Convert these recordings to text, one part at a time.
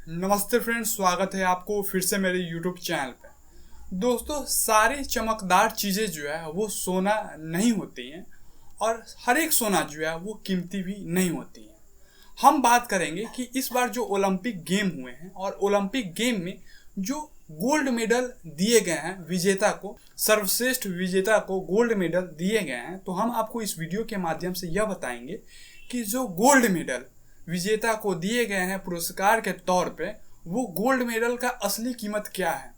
नमस्ते फ्रेंड्स, स्वागत है आपको फिर से मेरे YouTube चैनल पे। दोस्तों, सारी चमकदार चीज़ें जो है वो सोना नहीं होती हैं और हर एक सोना जो है वो कीमती भी नहीं होती हैं। हम बात करेंगे कि इस बार जो ओलंपिक गेम हुए हैं और ओलंपिक गेम में जो गोल्ड मेडल दिए गए हैं विजेता को, सर्वश्रेष्ठ विजेता को गोल्ड मेडल दिए गए हैं, तो हम आपको इस वीडियो के माध्यम से यह बताएंगे कि जो गोल्ड मेडल विजेता को दिए गए हैं पुरस्कार के तौर पे, वो गोल्ड मेडल का असली कीमत क्या है।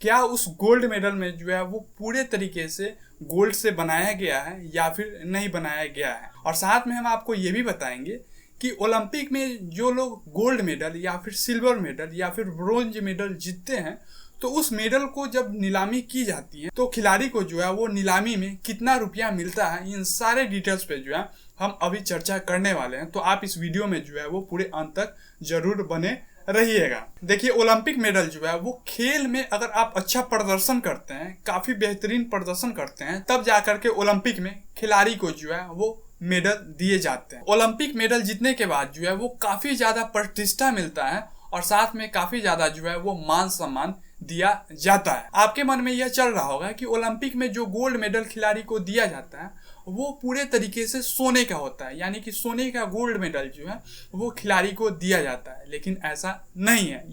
क्या उस गोल्ड मेडल में जो है वो पूरे तरीके से गोल्ड से बनाया गया है या फिर नहीं बनाया गया है। और साथ में हम आपको ये भी बताएंगे कि ओलंपिक में जो लोग गोल्ड मेडल या फिर सिल्वर मेडल या फिर ब्रोंज मेडल जीतते हैं, तो उस मेडल को जब नीलामी की जाती है तो खिलाड़ी को जो है वो नीलामी में कितना रुपया मिलता है, इन सारे डिटेल्स पे जो है हम अभी चर्चा करने वाले हैं। तो आप इस वीडियो में जो है वो पूरे अंत तक जरूर बने रहिएगा। देखिए, ओलंपिक मेडल जो है वो खेल में अगर आप अच्छा प्रदर्शन करते हैं, काफी बेहतरीन प्रदर्शन करते हैं, तब जाकर के ओलंपिक में खिलाड़ी को जो है वो मेडल दिए जाते हैं। ओलंपिक मेडल जीतने के बाद जो है वो काफी ज्यादा प्रतिष्ठा मिलता है और साथ में काफी ज्यादा जो है वो मान सम्मान दिया जाता है। आपके मन में यह चल रहा होगा कि ओलंपिक में जो गोल्ड मेडल खिलाड़ी को दिया जाता है वो पूरे तरीके से सोने का होता है, यानी कि सोने का गोल्ड मेडल जो है वो खिलाड़ी को दिया जाता है, लेकिन ऐसा नहीं है।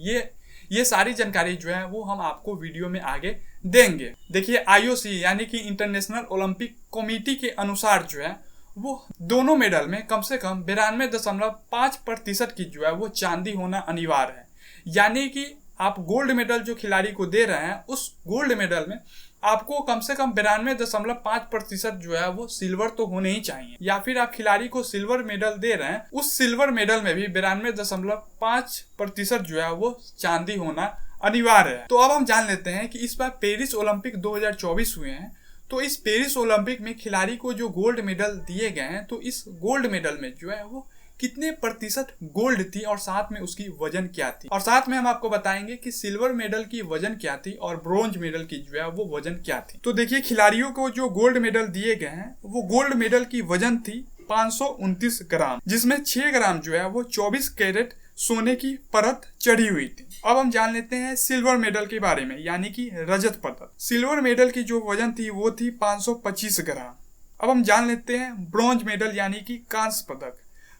ये सारी जानकारी जो है वो हम आपको वीडियो में आगे देंगे। देखिए, IOC यानी कि इंटरनेशनल ओलंपिक कमेटी के अनुसार जो है वो दोनों मेडल में कम से कम 92.5% की जो है वो चांदी होना अनिवार्य है। यानी कि आप गोल्ड मेडल जो खिलाड़ी को दे रहे हैं, उस गोल्ड मेडल में आपको कम से कम 92.5% जो है वो सिल्वर तो होने ही चाहिए। या फिर आप खिलाड़ी को सिल्वर मेडल दे रहे हैं, उस सिल्वर मेडल में भी 92.5% जो है वो चांदी होना अनिवार्य है। तो अब हम जान लेते हैं कि इस बार पेरिस ओलंपिक 2024 हुए हैं, तो इस पेरिस ओलंपिक में खिलाड़ी को जो गोल्ड मेडल दिए गए हैं, तो इस गोल्ड मेडल में जो है वो कितने प्रतिशत गोल्ड थी और साथ में उसकी वजन क्या थी, और साथ में हम आपको बताएंगे कि सिल्वर मेडल की वजन क्या थी और ब्रोंज मेडल की जो है वो वजन क्या थी। तो देखिए, खिलाड़ियों को जो गोल्ड मेडल दिए गए हैं वो गोल्ड मेडल की वजन थी 529 ग्राम, जिसमें 6 ग्राम जो है वो 24 कैरेट सोने की परत चढ़ी हुई थी। अब हम जान लेते हैं सिल्वर मेडल के बारे में, यानी कि रजत पदक। सिल्वर मेडल की जो वजन थी वो थी 525 ग्राम। अब हम जान लेते हैं ब्रॉन्ज मेडल यानी कि कांस्य पदक।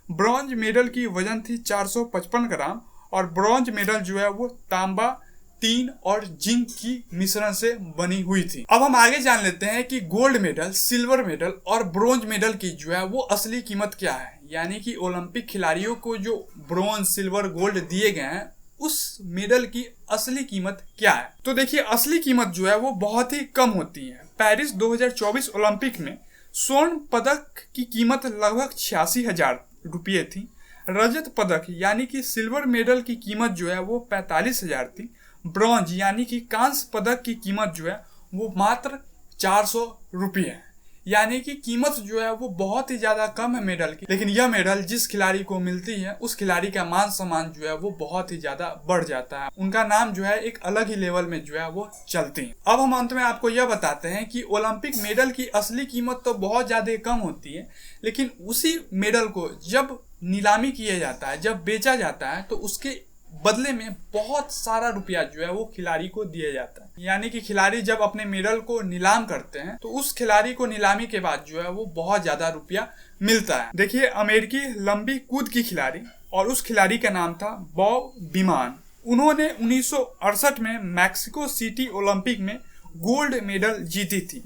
ब्रॉन्ज मेडल की वजन थी 455 ग्राम और ब्रॉन्ज मेडल जो है वो तांबा, टीन और जिंक की मिश्रण से बनी हुई थी। अब हम आगे जान लेते हैं कि गोल्ड मेडल, सिल्वर मेडल और ब्रोंज मेडल की जो है वो असली कीमत क्या है, यानी कि ओलंपिक खिलाड़ियों को जो ब्रोंज, सिल्वर, गोल्ड दिए गए हैं उस मेडल की असली कीमत क्या है। तो देखिए, असली कीमत जो है वो बहुत ही कम होती है। पेरिस 2024 ओलंपिक में स्वर्ण पदक की कीमत लगभग 86,000 रुपये थी। रजत पदक यानी कि सिल्वर मेडल की कीमत जो है वो 45,000 थी। ब्रॉन्ज यानी कि कांस्य पदक की कीमत जो है वो मात्र 400 रुपये है। यानी कि कीमत जो है वो बहुत ही ज्यादा कम है मेडल की, लेकिन यह मेडल जिस खिलाड़ी को मिलती है उस खिलाड़ी का मान सम्मान जो है वो बहुत ही ज्यादा बढ़ जाता है। उनका नाम जो है एक अलग ही लेवल में जो है वो चलती है। अब हम अंत में आपको यह बताते हैं कि ओलंपिक मेडल की असली कीमत तो बहुत ज्यादा कम होती है, लेकिन उसी मेडल को जब नीलामी किया जाता है, जब बेचा जाता है, तो उसके बदले में बहुत सारा रुपया जो है वो खिलाड़ी को दिया जाता है। यानी कि खिलाड़ी जब अपने मेडल को नीलाम करते हैं तो उस खिलाड़ी को नीलामी के बाद जो है वो बहुत ज्यादा रुपया मिलता है। देखिए, अमेरिकी लंबी कूद की खिलाड़ी, और उस खिलाड़ी का नाम था बॉब बीमान। उन्होंने 1968 में मैक्सिको सिटी ओलंपिक में गोल्ड मेडल जीती थी।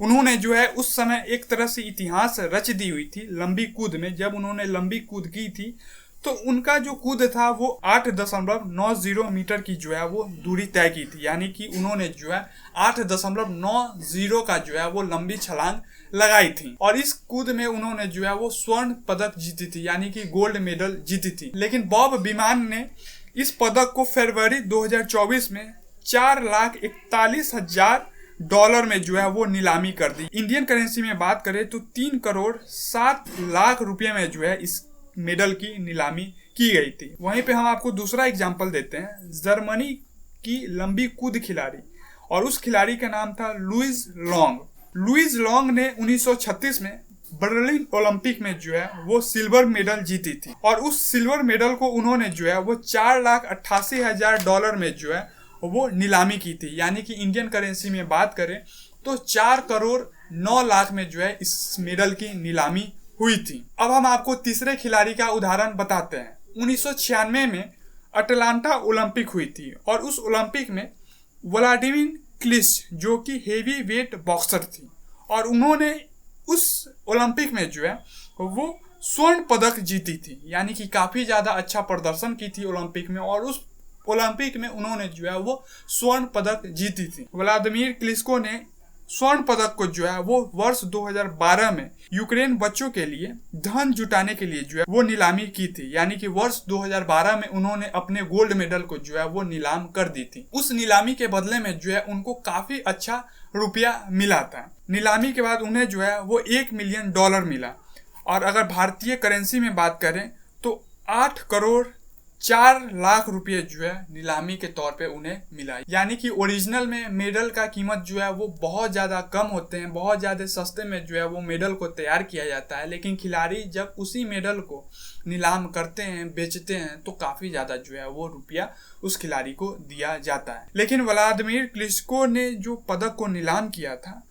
उन्होंने जो है उस समय एक तरह से इतिहास रच दी हुई थी लंबी कूद में। जब उन्होंने लंबी कूद की थी तो उनका जो कूद था वो 8.90 मीटर की जो है वो दूरी तय की थी। यानी कि उन्होंने जो है 8.90 का जो है वो लंबी छलांग लगाई थी, और इस कूद में उन्होंने जो है वो स्वर्ण पदक जीती थी, यानी कि गोल्ड मेडल जीती थी। लेकिन बॉब बीमान ने इस पदक को फरवरी 2024 में $4,41,000 में जो है वो नीलामी कर दी। इंडियन करेंसी में बात करें तो 3,07,00,000 रुपये में जो है इस मेडल की नीलामी की गई थी। वहीं पे हम आपको दूसरा एग्जांपल देते हैं जर्मनी की लंबी कूद खिलाड़ी, और उस खिलाड़ी का नाम था लुइस लॉन्ग। लुइस लॉन्ग ने 1936 में बर्लिन ओलंपिक में जो है वो सिल्वर मेडल जीती थी और उस सिल्वर मेडल को उन्होंने जो है वो $4,88,000 में जो है वो नीलामी की थी। यानी कि इंडियन करेंसी में बात करें तो 4,09,00,000 में जो है इस मेडल की नीलामी हुई थी। अब हम आपको तीसरे खिलाड़ी का उदाहरण बताते हैं। 1996 में अटलांटा ओलंपिक हुई थी और उस ओलंपिक में व्लादिमीर क्लिच जो कि हेवी वेट बॉक्सर थी और उन्होंने उस ओलंपिक में जो है वो स्वर्ण पदक जीती थी। यानी कि काफी ज्यादा अच्छा प्रदर्शन की थी ओलंपिक में और उस ओलंपिक में उन्होंने जो है वो स्वर्ण पदक जीती थी। व्लादिमीर क्लिचको ने स्वर्ण पदक को जो है वो वर्ष 2012 में यूक्रेन बच्चों के लिए धन जुटाने के लिए जो है वो नीलामी की थी। यानी कि वर्ष 2012 में उन्होंने अपने गोल्ड मेडल को जो है वो नीलाम कर दी थी। उस नीलामी के बदले में जो है उनको काफी अच्छा रुपया मिला था। नीलामी के बाद उन्हें जो है वो $1 मिलियन मिला और अगर भारतीय करेंसी में बात करें तो 8,04,00,000 रुपये जो है नीलामी के तौर पे उन्हें मिला। यानी कि ओरिजिनल में मेडल का कीमत जो है वो बहुत ज्यादा कम होते हैं, बहुत ज्यादा सस्ते में जो है वो मेडल को तैयार किया जाता है, लेकिन खिलाड़ी जब उसी मेडल को नीलाम करते हैं, बेचते हैं तो काफी ज्यादा जो है वो रुपया उस खिलाड़ी को दिया जाता है। लेकिन व्लादिमीर क्लिचको ने जो पदक को नीलाम किया था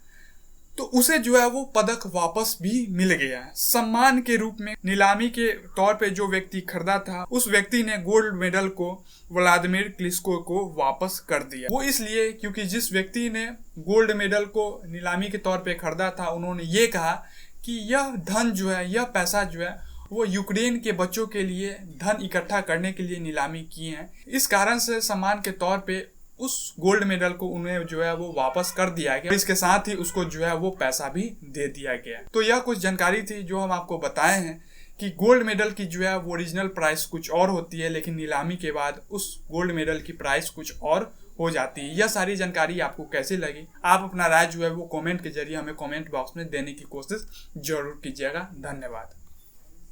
तो उसे जो है वो पदक वापस भी मिल गया। सम्मान के रूप में नीलामी के तौर पे जो व्यक्ति खरीदा था उस व्यक्ति ने गोल्ड मेडल को व्लादिमीर क्लिचको को वापस कर दिया। वो इसलिए क्योंकि जिस व्यक्ति ने गोल्ड मेडल को नीलामी के तौर पे खरीदा था उन्होंने ये कहा कि यह धन जो है, यह पैसा जो है वो यूक्रेन के बच्चों के लिए धन इकट्ठा करने के लिए नीलामी की है। इस कारण से सम्मान के तौर पे उस गोल्ड मेडल को उन्हें जो है वो वापस कर दिया गया। इसके साथ ही उसको जो है वो पैसा भी दे दिया गया। तो यह कुछ जानकारी थी जो हम आपको बताए हैं कि गोल्ड मेडल की जो है वो ओरिजिनल प्राइस कुछ और होती है, लेकिन नीलामी के बाद उस गोल्ड मेडल की प्राइस कुछ और हो जाती है। यह सारी जानकारी आपको कैसी लगी? आप अपना राय जो है वो कमेंट के जरिए हमें कमेंट बॉक्स में देने की कोशिश जरूर कीजिएगा। धन्यवाद।